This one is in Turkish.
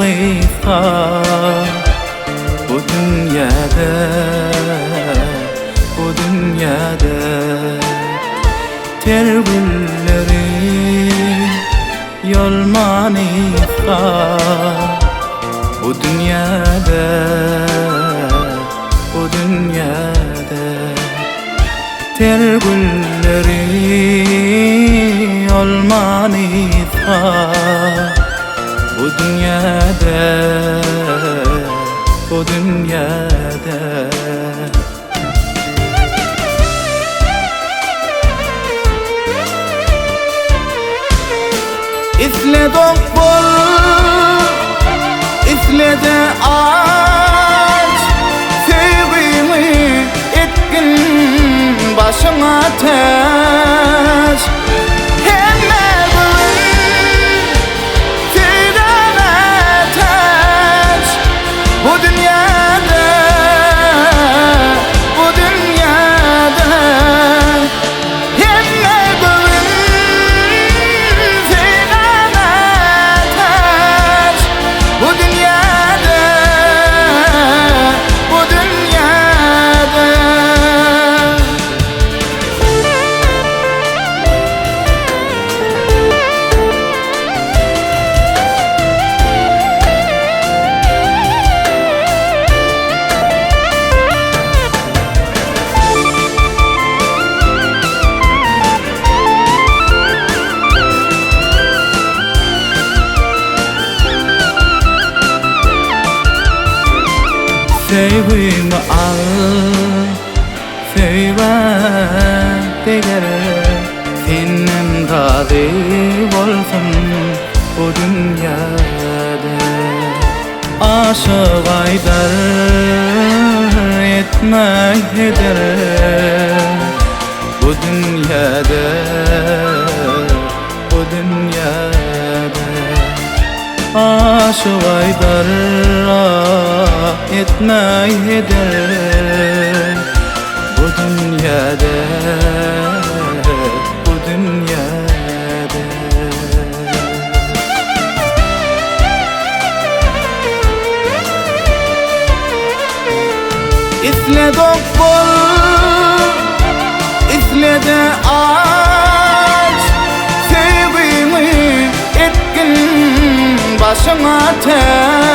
latifa bu dünyada tergülleri yol manifa bu dünyada tergülleri yol manifa bu dünyada İsle dokbol, isle de aç sevgimi etkin başına taş. Sevgimi al, sevme deger senin razı olsun bu dünyada. Aşık aydar etmektedir bu dünyada. Aşık aydar etmektedir bu dünyada. İsle dokbol, isle de aç sevgimi etkin başına taş.